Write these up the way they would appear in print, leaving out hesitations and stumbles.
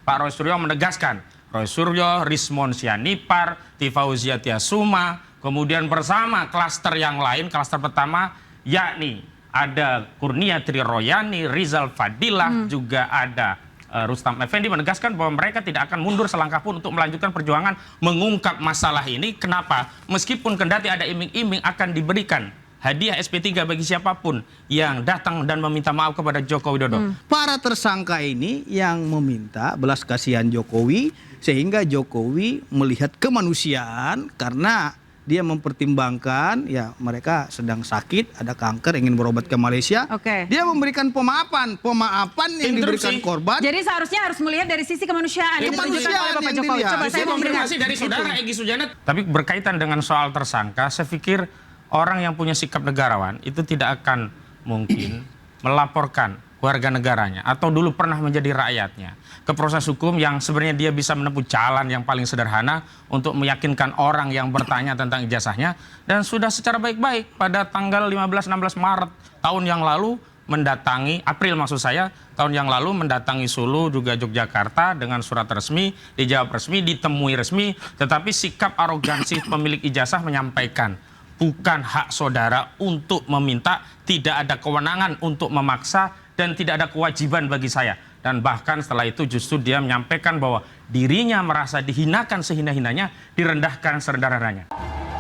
Pak Roy Suryo menegaskan, Roy Suryo, Rismon Sianipar, Tifauzia Tiasuma, kemudian bersama klaster yang lain, klaster pertama yakni ada Kurnia Triroyani, Rizal Fadilah, juga ada Rustam Effendi menegaskan bahwa mereka tidak akan mundur selangkah pun untuk melanjutkan perjuangan mengungkap masalah ini. Kenapa? Meskipun kendati ada iming-iming akan diberikan hadiah SP3 bagi siapapun yang datang dan meminta maaf kepada Joko Widodo. Para tersangka ini yang meminta belas kasihan Jokowi sehingga Jokowi melihat kemanusiaan karena dia mempertimbangkan ya mereka sedang sakit, ada kanker, ingin berobat ke Malaysia. Dia memberikan pemaafan yang diberikan korban. Jadi seharusnya harus melihat dari sisi kemanusiaan yang ditunjukkan oleh Bapak Jokowi. Coba saya mau mendengar dari saudara Egy Sujana. Tapi berkaitan dengan soal tersangka, saya pikir orang yang punya sikap negarawan itu tidak akan mungkin melaporkan warga negaranya atau dulu pernah menjadi rakyatnya ke proses hukum yang sebenarnya dia bisa menempuh jalan yang paling sederhana untuk meyakinkan orang yang bertanya tentang ijazahnya, dan sudah secara baik-baik pada tanggal 15-16 Maret tahun yang lalu mendatangi, April maksud saya, tahun yang lalu mendatangi Solo juga Yogyakarta dengan surat resmi, dijawab resmi, ditemui resmi, tetapi sikap arogansi pemilik ijazah menyampaikan bukan hak saudara untuk meminta, tidak ada kewenangan untuk memaksa, dan tidak ada kewajiban bagi saya. Dan bahkan setelah itu justru dia menyampaikan bahwa dirinya merasa dihinakan sehina-hinanya, direndahkan serendah-rendahnya.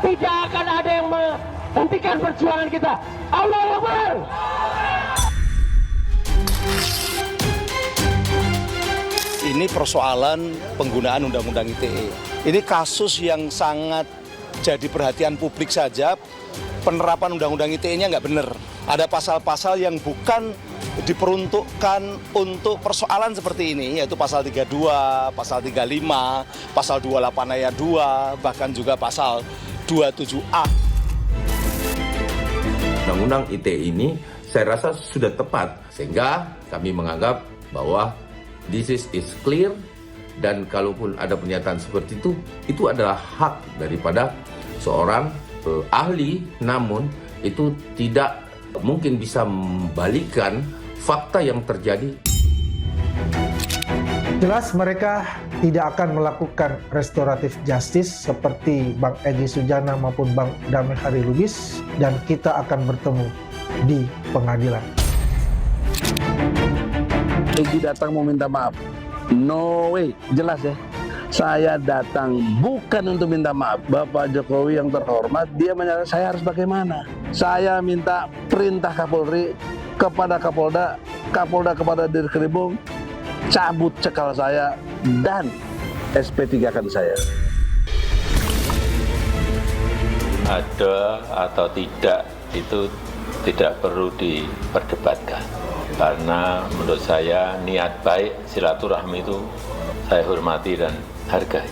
Tidak akan ada yang menghentikan perjuangan kita. Allahu Akbar. Ini persoalan penggunaan Undang-Undang ITE. Ini kasus yang sangat jadi perhatian publik saja. Penerapan Undang-Undang ITE-nya nggak benar. Ada pasal-pasal yang bukan diperuntukkan untuk persoalan seperti ini, yaitu pasal 32, pasal 35, pasal 28 ayat 2, bahkan juga pasal 27A. Undang-Undang ITE ini saya rasa sudah tepat, sehingga kami menganggap bahwa this is clear, dan kalaupun ada pernyataan seperti itu adalah hak daripada seorang ahli, namun itu tidak mungkin bisa membalikkan fakta yang terjadi. Jelas mereka tidak akan melakukan restoratif justice seperti Bang Egy Sujana maupun Bang Damai Hari Lubis, dan kita akan bertemu di pengadilan. Egy datang mau minta maaf. No way, jelas ya. Saya datang bukan untuk minta maaf. Bapak Jokowi yang terhormat, dia menyatakan saya harus bagaimana. Saya minta perintah Kapolri kepada Kapolda, Kapolda kepada Dirkrimum, cabut cekal saya dan SP3 kan saya. Ada atau tidak itu tidak perlu diperdebatkan, karena menurut saya niat baik silaturahmi itu saya hormati dan hargai.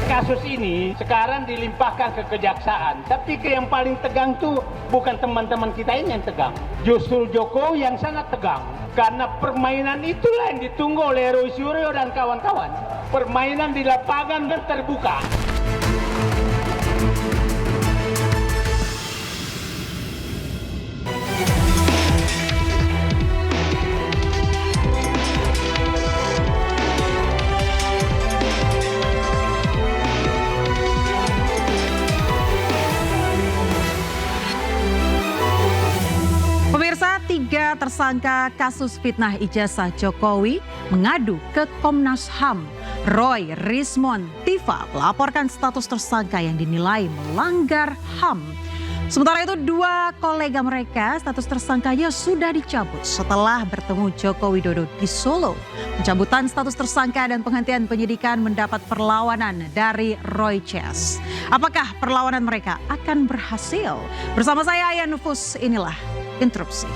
Kasus ini sekarang dilimpahkan ke kejaksaan. Tapi yang paling tegang tuh bukan teman-teman kita ini yang tegang. Justru Jokowi yang sangat tegang. Karena permainan itulah yang ditunggu oleh Roy Suryo dan kawan-kawan. Permainan di lapangan dan terbuka. Tiga tersangka kasus fitnah ijazah Jokowi mengadu ke Komnas HAM. Roy, Rismon, Tifa melaporkan status tersangka yang dinilai melanggar HAM. Sementara itu dua kolega mereka status tersangkanya sudah dicabut setelah bertemu Joko Widodo di Solo. Pencabutan status tersangka dan penghentian penyidikan mendapat perlawanan dari Roy CS. Apakah perlawanan mereka akan berhasil? Bersama saya Ayah Nufus, inilah Interupsi.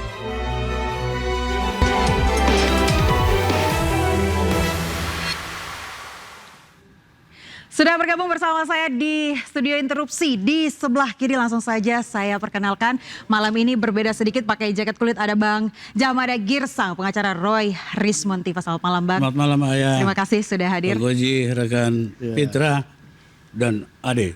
Sudah bergabung bersama saya di studio Interupsi. Di sebelah kiri langsung saja saya perkenalkan. Malam ini berbeda sedikit, pakai jaket kulit ada Bang Jamada Girsang, pengacara Roy Rismon Tifa. Selamat malam Bang. Selamat malam Ayah. Terima kasih sudah hadir. Bang Goji, rekan Fitra dan Ade.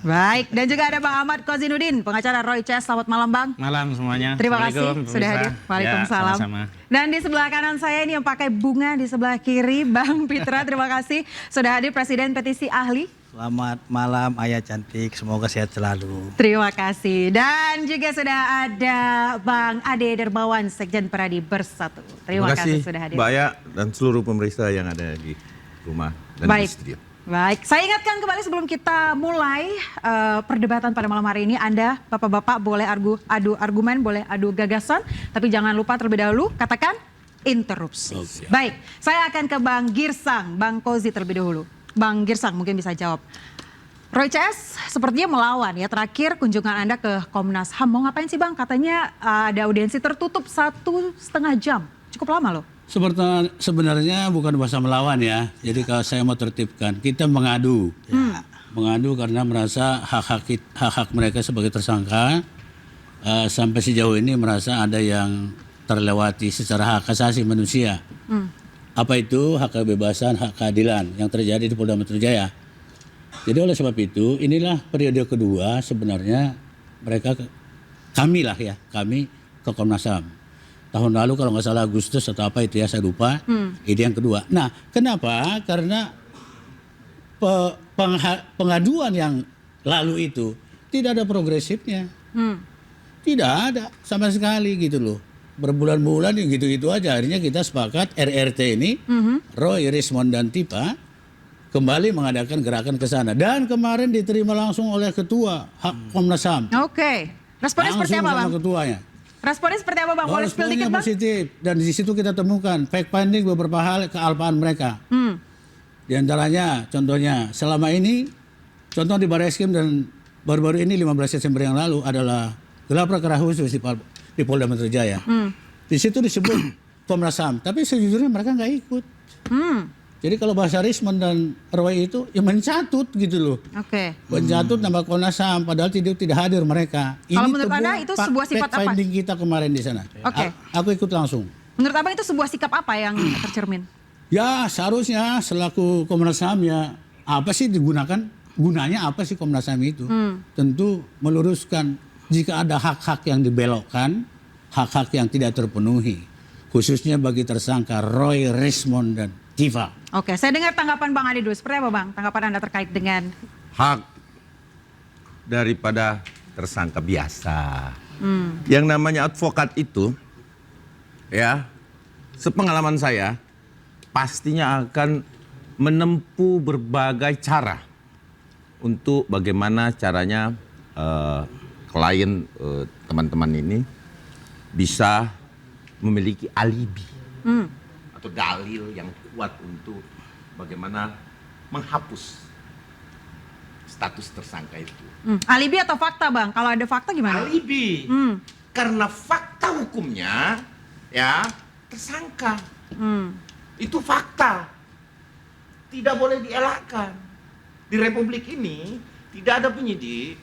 Baik, dan juga ada Bang Ahmad Kozinudin, pengacara Roy CS. Selamat malam Bang. Malam semuanya. Terima kasih Assalamualaikum, sudah pemirsa. hadir. Waalaikumsalam. Ya, sama-sama. Dan di sebelah kanan saya ini yang pakai bunga, di sebelah kiri Bang Pitra. Terima kasih sudah hadir, Presiden Petisi Ahli. Selamat malam Ayah cantik, semoga sehat selalu. Terima kasih. Dan juga sudah ada Bang Ade Dermawan, Sekjen Peradi Bersatu. Terima kasih sudah hadir. Mbak Aya dan seluruh pemerintah yang ada di rumah dan di studio. Baik, saya ingatkan kembali sebelum kita mulai perdebatan pada malam hari ini, Anda Bapak-Bapak boleh adu argumen, boleh adu gagasan, tapi jangan lupa terlebih dahulu katakan interupsi. Baik, saya akan ke Bang Girsang, Bang Kozi terlebih dahulu. Bang Girsang mungkin bisa jawab. Roy CS sepertinya melawan ya, terakhir kunjungan Anda ke Komnas HAM. Mau ngapain sih Bang? Katanya ada audiensi tertutup 1,5 jam. Cukup lama loh. Sebenarnya bukan bahasa melawan ya. Jadi kalau saya mau tertibkan, kita mengadu. Mengadu karena merasa hak-hak mereka sebagai tersangka sampai sejauh ini merasa ada yang terlewati secara hak asasi manusia. Apa itu? Hak kebebasan, hak keadilan yang terjadi di Polda Metro Jaya. Jadi oleh sebab itu inilah periode kedua sebenarnya kami ke Komnas HAM. Tahun lalu kalau nggak salah Agustus atau apa itu ya saya lupa. Ini yang kedua. Nah kenapa? Karena pengaduan yang lalu itu tidak ada progresifnya. Tidak ada sama sekali gitu loh. Berbulan-bulan gitu-gitu aja. Akhirnya kita sepakat RRT ini, Roy, Rismond dan Tipa kembali mengadakan gerakan ke sana. Dan kemarin diterima langsung oleh Ketua Komnas HAM. Oke. Responnya seperti apa Bang? Ketuanya. Responnya seperti apa Bang? Boleh spill dikit Bang? Positif. Dan di situ kita temukan fact finding beberapa hal kealpaan mereka. Di antaranya contohnya selama ini, contoh di Barreskrim dan baru-baru ini 15 Desember yang lalu adalah gelar perkara khusus di Polda Metro Jaya. Di situ disebut Komnas HAM, tapi sejujurnya mereka nggak ikut. Jadi kalau bahasa Rismond dan Roy itu ya mencatut gitu loh. Oke. Mencatut nama Komnas HAM padahal tidak hadir mereka. Kalau menurut Anda itu sebuah sifat apa? Finding kita kemarin di sana. Oke. Aku ikut langsung. Menurut Abang itu sebuah sikap apa yang tercermin? Ya seharusnya selaku Komnas HAM ya apa sih digunakan? Gunanya apa sih Komnas HAM itu? Tentu meluruskan jika ada hak-hak yang dibelokkan, hak-hak yang tidak terpenuhi. Khususnya bagi tersangka Roy, Rismond dan Tifa. Oke, saya dengar tanggapan Bang Ade dulu. Seperti apa Bang tanggapan Anda terkait dengan Hak daripada tersangka biasa. Yang namanya advokat itu, ya, sepengalaman saya, pastinya akan menempuh berbagai cara untuk bagaimana caranya klien teman-teman ini bisa memiliki alibi atau dalil yang kuat untuk bagaimana menghapus status tersangka itu. alibi atau fakta Bang? Kalau ada fakta gimana? Alibi. Karena fakta hukumnya ya tersangka. Itu fakta. Tidak boleh dielakkan. Di Republik ini tidak ada penyidik,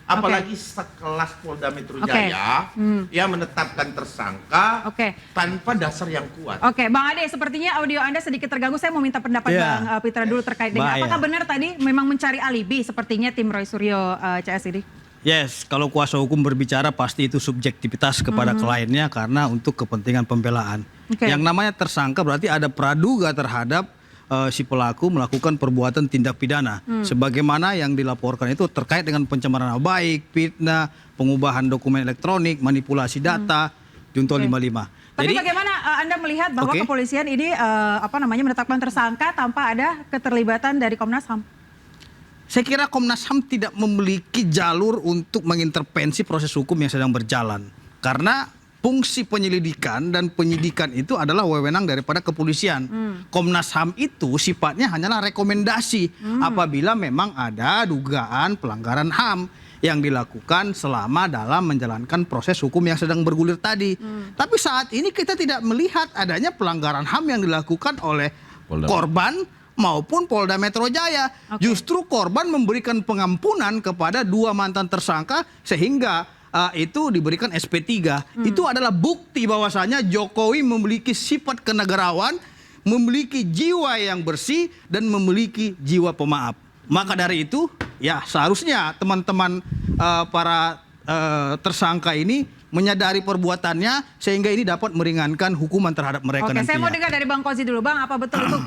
apalagi sekelas Polda Metro Jaya yang menetapkan tersangka tanpa dasar yang kuat. Oke, Bang Ade, sepertinya audio Anda sedikit terganggu. Saya mau minta pendapat Bang Pitra dulu terkait dengan apakah benar tadi memang mencari alibi sepertinya tim Roy Suryo CS ini? Yes, kalau kuasa hukum berbicara pasti itu subjektivitas kepada kliennya karena untuk kepentingan pembelaan. Yang namanya tersangka berarti ada praduga terhadap si pelaku melakukan perbuatan tindak pidana. Sebagaimana yang dilaporkan itu terkait dengan pencemaran nama baik, fitnah, pengubahan dokumen elektronik, manipulasi data, Junto 55. Tapi bagaimana Anda melihat bahwa kepolisian ini menetapkan tersangka tanpa ada keterlibatan dari Komnas HAM? Saya kira Komnas HAM tidak memiliki jalur untuk mengintervensi proses hukum yang sedang berjalan. Karena fungsi penyelidikan dan penyidikan itu adalah wewenang daripada kepolisian. Komnas HAM itu sifatnya hanyalah rekomendasi apabila memang ada dugaan pelanggaran HAM yang dilakukan selama dalam menjalankan proses hukum yang sedang bergulir tadi. Tapi saat ini kita tidak melihat adanya pelanggaran HAM yang dilakukan oleh korban maupun Polda Metro Jaya. Justru korban memberikan pengampunan kepada dua mantan tersangka sehingga itu diberikan SP3. Itu adalah bukti bahwasanya Jokowi memiliki sifat kenegarawan, memiliki jiwa yang bersih dan memiliki jiwa pemaaf. Maka dari itu ya seharusnya teman-teman para tersangka ini menyadari perbuatannya sehingga ini dapat meringankan hukuman terhadap mereka Oke, nantinya. saya mau dengar dari Bang Kozi dulu. Bang, apa betul itu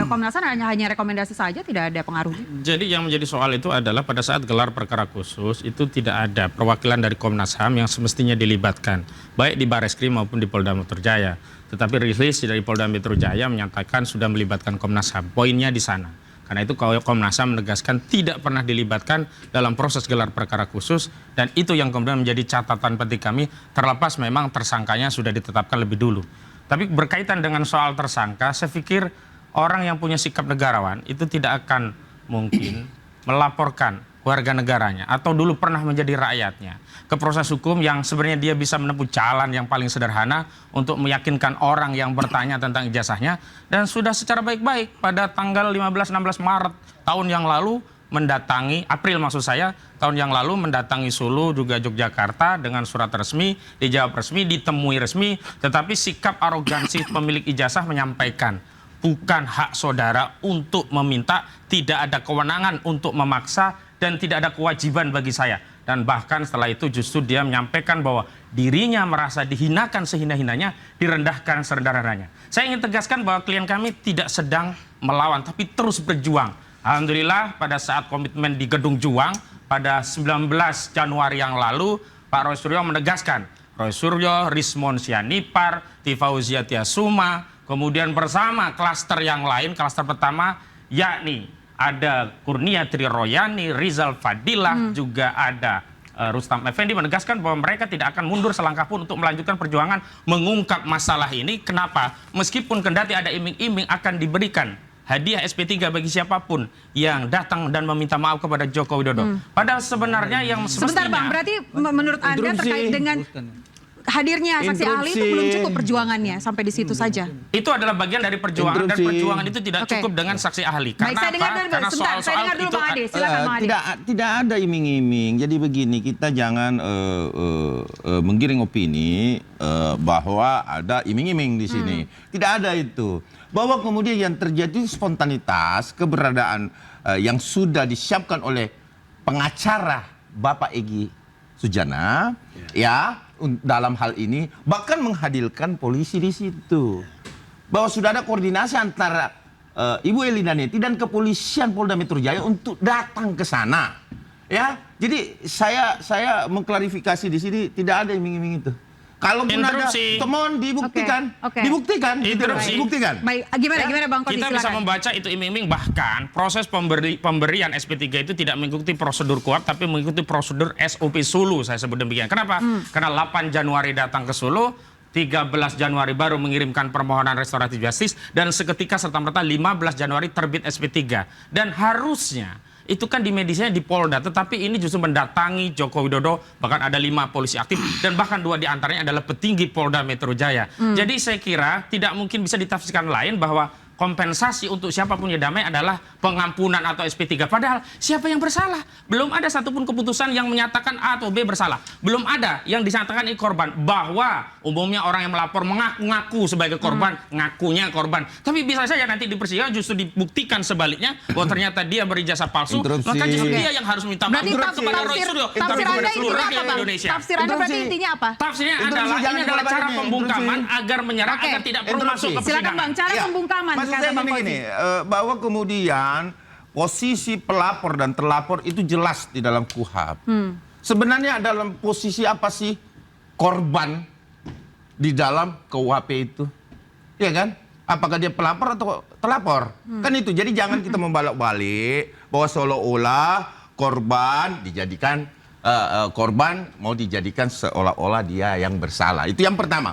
Komnas HAM hanya rekomendasi saja, tidak ada pengaruhnya? Jadi yang menjadi soal itu adalah pada saat gelar perkara khusus itu tidak ada perwakilan dari Komnas HAM yang semestinya dilibatkan, baik di Bareskrim maupun di Polda Metro Jaya. Tetapi rilis dari Polda Metro Jaya menyatakan sudah melibatkan Komnas HAM. Poinnya di sana. Karena itu Komnas HAM menegaskan tidak pernah dilibatkan dalam proses gelar perkara khusus, dan itu yang kemudian menjadi catatan penting kami, terlepas memang tersangkanya sudah ditetapkan lebih dulu. Tapi berkaitan dengan soal tersangka, saya pikir orang yang punya sikap negarawan itu tidak akan mungkin melaporkan warga negaranya atau dulu pernah menjadi rakyatnya ke proses hukum yang sebenarnya dia bisa menempuh jalan yang paling sederhana untuk meyakinkan orang yang bertanya tentang ijazahnya, dan sudah secara baik-baik pada tanggal 15-16 Maret tahun yang lalu mendatangi, April maksud saya, tahun yang lalu mendatangi Solo juga Yogyakarta dengan surat resmi, dijawab resmi, ditemui resmi, tetapi sikap arogansi pemilik ijazah menyampaikan bukan hak saudara untuk meminta, tidak ada kewenangan untuk memaksa, dan tidak ada kewajiban bagi saya. Dan bahkan setelah itu justru dia menyampaikan bahwa dirinya merasa dihinakan sehina-hinanya, direndahkan serendah-rendahnya. Saya ingin tegaskan bahwa klien kami tidak sedang melawan, tapi terus berjuang. Alhamdulillah pada saat komitmen di Gedung Juang pada 19 Januari yang lalu, Pak Roy Suryo menegaskan, Roy Suryo, Rismon Sianipar, Tifauzia Tiasuma, kemudian bersama klaster yang lain, klaster pertama yakni ada Kurnia Triroyani, Rizal Fadilah, juga ada Rustam Effendi, menegaskan bahwa mereka tidak akan mundur selangkah pun untuk melanjutkan perjuangan mengungkap masalah ini. Kenapa? Meskipun kendati ada iming-iming akan diberikan hadiah SP3 bagi siapapun yang datang dan meminta maaf kepada Joko Widodo. Padahal sebenarnya yang semestinya... Sebentar Bang, berarti menurut Anda terkait dengan hadirnya saksi ahli itu belum cukup perjuangannya sampai di situ saja? Itu adalah bagian dari perjuangan, dan perjuangan itu tidak cukup dengan saksi ahli. Baik, saya dengar dulu, Karena sebentar, saya dengar dulu Bang Ade, silakan Bang Ade. Tidak ada iming-iming. Jadi begini, kita jangan menggiring opini bahwa ada iming-iming di sini. Tidak ada itu. Bahwa kemudian yang terjadi spontanitas keberadaan yang sudah disiapkan oleh pengacara Bapak Egy Sujana, ya dalam hal ini bahkan menghadirkan polisi di situ, bahwa sudah ada koordinasi antara Ibu Elina Neti dan kepolisian Polda Metro Jaya untuk datang ke sana, ya. Jadi saya mengklarifikasi di sini tidak ada iming-iming itu. Kalaupun ada, temuan dibuktikan, dibuktikan, dibuktikan. Baik, gimana Bang Kozi, kita bisa membaca itu iming-iming, bahkan proses pemberian SP3 itu tidak mengikuti prosedur KUHAP, tapi mengikuti prosedur SOP Solo, saya sebut demikian. Kenapa? Karena 8 Januari datang ke Solo, 13 Januari baru mengirimkan permohonan restoratif justice, dan seketika serta-merta 15 Januari terbit SP3. Dan harusnya itu kan di medisnya di Polda, tetapi ini justru mendatangi Joko Widodo, bahkan ada 5 polisi aktif, dan bahkan 2 diantaranya adalah petinggi Polda Metro Jaya. Jadi saya kira tidak mungkin bisa ditafsirkan lain bahwa kompensasi untuk siapapun yang damai adalah pengampunan atau SP3. Padahal siapa yang bersalah? Belum ada satupun keputusan yang menyatakan A atau B bersalah. Belum ada yang disatakan ini korban. Bahwa umumnya orang yang melapor mengaku sebagai korban, ngakunya korban. Tapi bisa saja nanti di persidangan justru dibuktikan sebaliknya bahwa ternyata dia berijazah palsu. Maka justru dia yang harus minta maaf kepada Roy Suryo. Tafsir Anda intinya apa Bang? Indonesia. Tafsir Anda berarti intinya apa? Tafsirnya adalah ini adalah cara pembungkaman agar menyerang, agar tidak perlu masuk ke persidangan. Silakan Bang, cara pembungkaman. Maksud saya begini, bahwa kemudian posisi pelapor dan terlapor itu jelas di dalam KUHAP. Sebenarnya dalam posisi apa sih korban di dalam KUHP itu? Ya kan? Apakah dia pelapor atau terlapor? Kan itu. Jadi jangan kita membalak-balik bahwa seolah-olah korban dijadikan korban mau dijadikan seolah-olah dia yang bersalah. Itu yang pertama.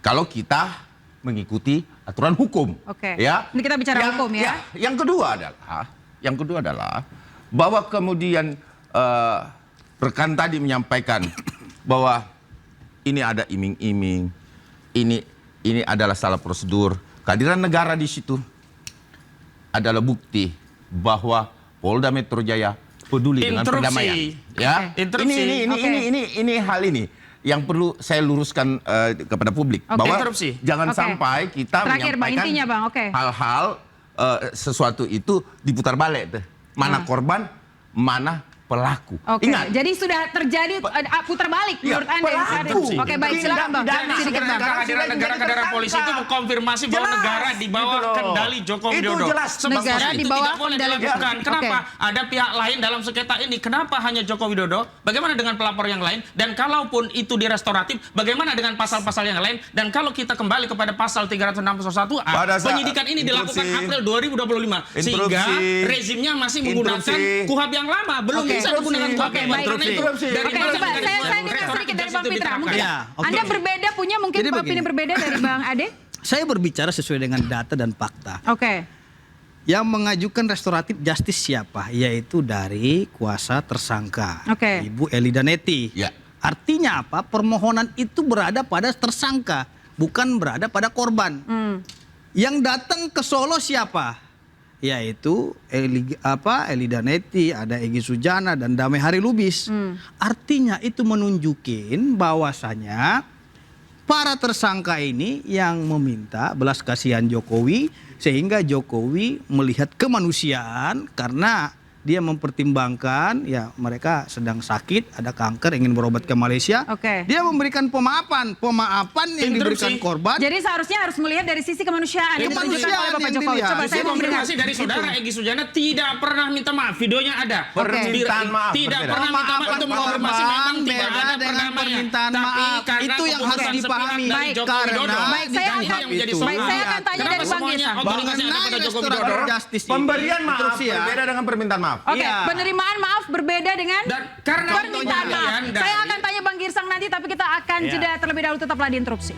Kalau kita mengikuti aturan hukum. Ya. Ini kita bicara hukum ya. Yang kedua adalah bahwa kemudian rekan tadi menyampaikan bahwa ini ada iming-iming, ini adalah salah prosedur. Kehadiran negara di situ adalah bukti bahwa Polda Metro Jaya peduli dengan perdamaian. Ya. Ini hal ini yang perlu saya luruskan kepada publik, bahwa jangan sampai kita menyampaikan hal-hal sesuatu itu diputar balik. mana korban, mana pelaku. Oke, Ingat, jadi sudah terjadi putar balik Ya, menurut Anda yang pelaku. tadi. Oke, baik, silakan Bang. Pidana. Sedikit, Bang. Kehadiran negara polisi itu mengkonfirmasi bahwa Jelas. negara di bawah Gitu loh. kendali Joko Itu Widodo. jelas. Sebab Negara itu di bawah tidak boleh kendali- dilakukan. Oke. Kenapa? Ada pihak lain dalam sengketa ini. Kenapa hanya Joko Widodo? Bagaimana dengan pelapor yang lain? Dan kalaupun itu direstoratif, bagaimana dengan pasal-pasal yang lain? Dan kalau kita kembali kepada pasal 361A, Pada saat- penyidikan ini dilakukan interupsi. April 2025. Sehingga Interupsi. rezimnya masih menggunakan Interupsi. KUHP yang lama. Belum Oke. bisa digunakan KUHP Oke, yang baik. baru. Karena itu, Interupsi. dari Oke, mana coba negara saya minta restoratif sedikit dari justice Bang itu Pitra. diterapkan? Mungkin Ya, oke. Anda berbeda, punya mungkin Jadi opini begini. berbeda dari Bang Ade? Saya berbicara sesuai dengan data dan fakta. Oke. Yang mengajukan restoratif justice siapa? Yaitu dari kuasa tersangka, Oke. Ibu Elida Neti. Ya. Artinya apa? Permohonan itu berada pada tersangka, bukan berada pada korban. Yang datang ke Solo siapa? Yaitu Elida Neti, ada Egy Sujana dan Damai Hari Lubis. Artinya itu menunjukin bahwasanya para tersangka ini yang meminta belas kasihan Jokowi sehingga Jokowi melihat kemanusiaan karena dia mempertimbangkan ya mereka sedang sakit, ada kanker, ingin berobat ke Malaysia. Oke. Dia memberikan pemaafan yang diberikan Interupsi. korban. Jadi seharusnya harus melihat dari sisi kemanusiaan yang ditunjukkan oleh Bapak yang Jokowi. dilihat. Coba saya Saya mau mendengar. konfirmasi dari saudara Egy Sujana tidak pernah minta maaf. Videonya ada. Permintaan maaf Tidak berbeda. pernah minta maaf untuk mengonfirmasi memang tidak beda ada dengan perdamaian. permintaan Tapi maaf. karena Itu yang harus keputusan sepihak dipahami. dari Baik, Joko karena Widodo. Baik, saya ini akan- yang menjadi baik, solusi. saya akan tanya Kenapa dari Bang semuanya Gisang. otoritasnya ada pada Mengenai Joko restoratif Widodo? justice ini, Pemberian maaf interupsi ya. berbeda dengan permintaan maaf. Oke, Iya. penerimaan maaf berbeda dengan Dan karena permintaan maaf. pemberian dari- Saya akan tanya Bang Girsang nanti, tapi kita akan jeda terlebih dahulu, tetaplah di interupsi.